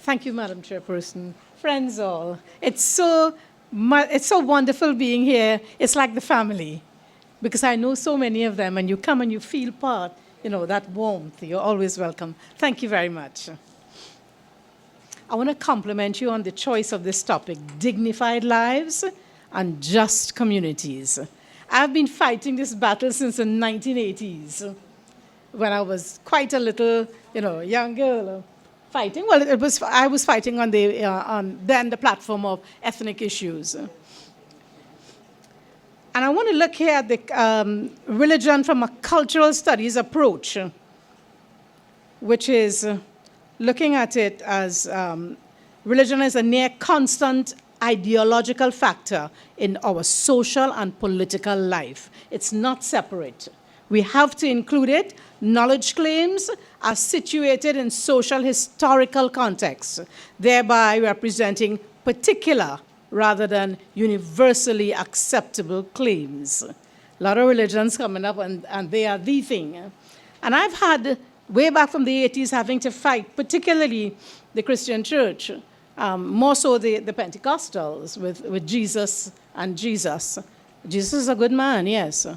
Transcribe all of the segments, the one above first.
Thank you, Madam Chairperson. Friends all, it's so wonderful being here. It's like the family, because I know so many of them, and you come and you feel part, that warmth. You're always welcome. Thank you very much. I want to compliment you on the choice of this topic, dignified lives and just communities. I've been fighting this battle since the 1980s, when I was quite a little, young girl. Fighting? Well, I was fighting on the platform of ethnic issues. And I want to look here at the religion from a cultural studies approach, which is looking at it as religion is a near constant ideological factor in our social and political life. It's not separate. We have to include it. Knowledge claims are situated in social historical contexts, thereby representing particular rather than universally acceptable claims. A lot of religions coming up, and they are the thing. And I've had, way back from the 80s, having to fight, particularly the Christian church, more so the Pentecostals, with Jesus and Jesus. Jesus is a good man, yes.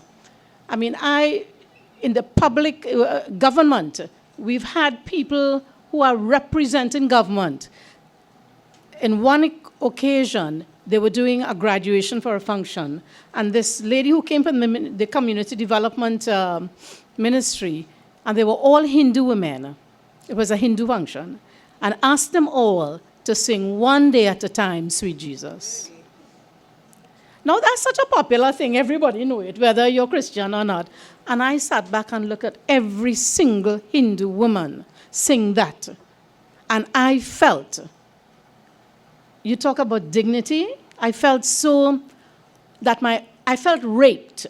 I mean, in the public government, we've had people who are representing government. In one occasion, they were doing a graduation for a function, and this lady who came from the community development ministry, and they were all Hindu women. It was a Hindu function, and asked them all to sing one day at a time, Sweet Jesus. Now, that's such a popular thing. Everybody knows it, whether you're Christian or not. And I sat back and looked at every single Hindu woman sing that. And I felt, you talk about dignity, I felt I felt raped.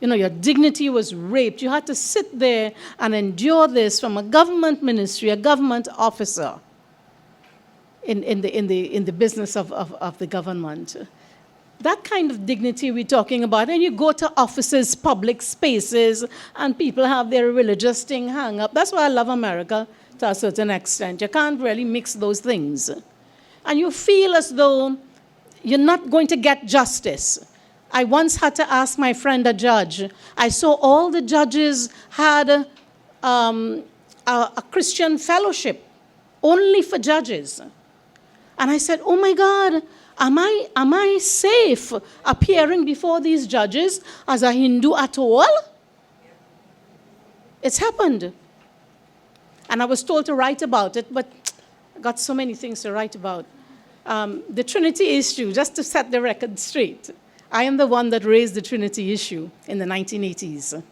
Your dignity was raped. You had to sit there and endure this from a government ministry, a government officer. In the business of the government. That kind of dignity we're talking about. And you go to offices, public spaces, and people have their religious thing hung up. That's why I love America to a certain extent. You can't really mix those things. And you feel as though you're not going to get justice. I once had to ask my friend, a judge. I saw all the judges had a Christian fellowship only for judges. And I said, oh my God, am I safe appearing before these judges as a Hindu at all? It's happened. And I was told to write about it, but I got so many things to write about. The Trinity issue, just to set the record straight, I am the one that raised the Trinity issue in the 1980s.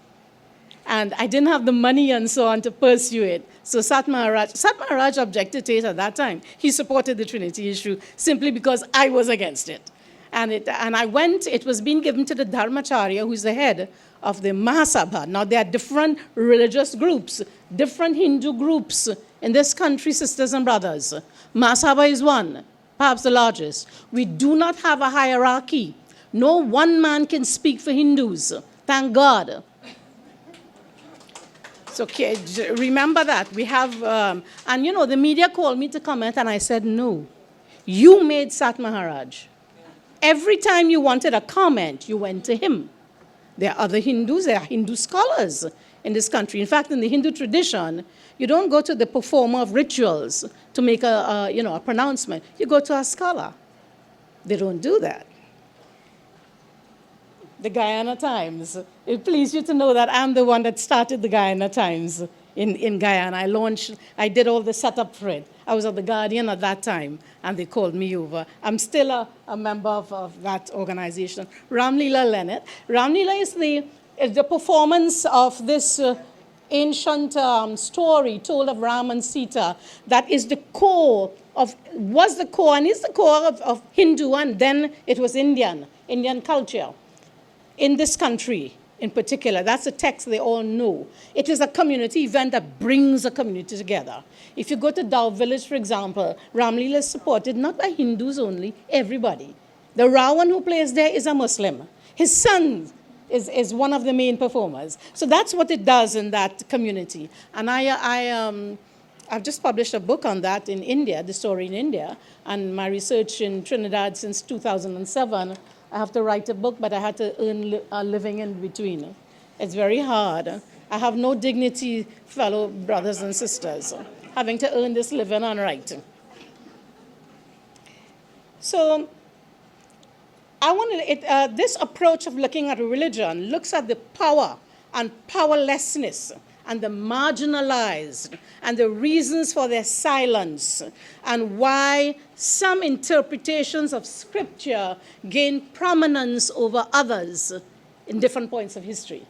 And I didn't have the money and so on to pursue it. So Sat Maharaj objected to it at that time. He supported the Trinity issue simply because I was against it. And it was being given to the Dharmacharya, who's the head of the Mahasabha. Now, there are different religious groups, different Hindu groups in this country, sisters and brothers. Mahasabha is one, perhaps the largest. We do not have a hierarchy. No one man can speak for Hindus. Thank God. So remember that. We have, the media called me to comment, and I said, no. You made Sat Maharaj. Every time you wanted a comment, you went to him. There are other Hindus, there are Hindu scholars in this country. In fact, in the Hindu tradition, you don't go to the performer of rituals to make a pronouncement. You go to a scholar. They don't do that. The Guyana Times. It pleases you to know that I'm the one that started the Guyana Times in Guyana. I did all the setup for it. I was at the Guardian at that time, and they called me over. I'm still a member of that organization. Ramlila Leonard. Ramlila is the performance of this ancient story told of Ram and Sita that is the core of, was the core and is the core of Hindu, and then it was Indian culture. In this country in particular, that's a text they all know. It is a community event that brings a community together. If you go to Dow Village, for example, Ramlila is supported not by Hindus only, everybody. The Rawan who plays there is a Muslim. His son is one of the main performers. So that's what it does in that community. And I've just published a book on that in India, the story in India, and my research in Trinidad since 2007. I have to write a book, but I had to earn a living in between. It's very hard. I have no dignity, fellow brothers and sisters, having to earn this living on writing. So this approach of looking at religion looks at the power and powerlessness and the marginalized and the reasons for their silence and why some interpretations of scripture gain prominence over others in different points of history.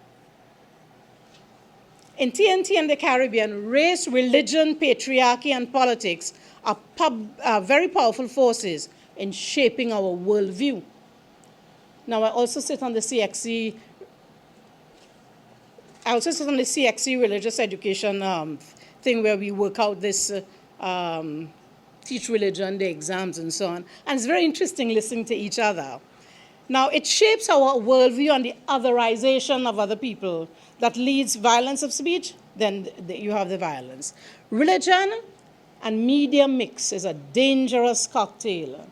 In TNT and the Caribbean, race, religion, patriarchy, and politics are very powerful forces in shaping our worldview. Now, I also sit on the CXC religious education thing where we work out this, teach religion, the exams, and so on. And it's very interesting listening to each other. Now, it shapes our worldview on the otherization of other people that leads violence of speech, then you have the violence. Religion and media mix is a dangerous cocktail.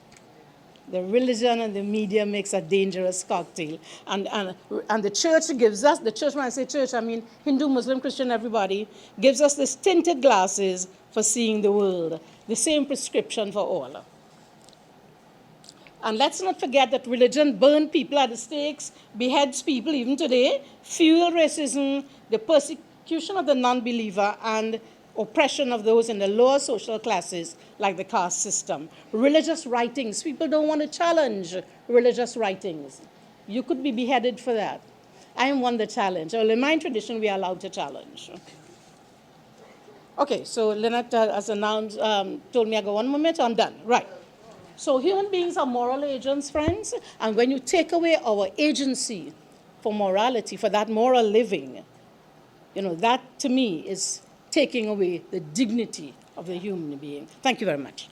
The religion and the media makes a dangerous cocktail. And the church gives us, the church, when I say church, I mean Hindu, Muslim, Christian, everybody, gives us these tinted glasses for seeing the world. The same prescription for all. And let's not forget that religion burns people at the stakes, beheads people even today, fuel racism, the persecution of the non-believer, and oppression of those in the lower social classes, like the caste system. Religious writings, people don't want to challenge religious writings. You could be beheaded for that. I am one that challenge. Well, in my tradition, we are allowed to challenge. Okay, so Lynette has announced, told me I got 1 minute, I'm done. Right. So human beings are moral agents, friends, and when you take away our agency for morality, for that moral living, that to me is taking away the dignity of the human being. Thank you very much.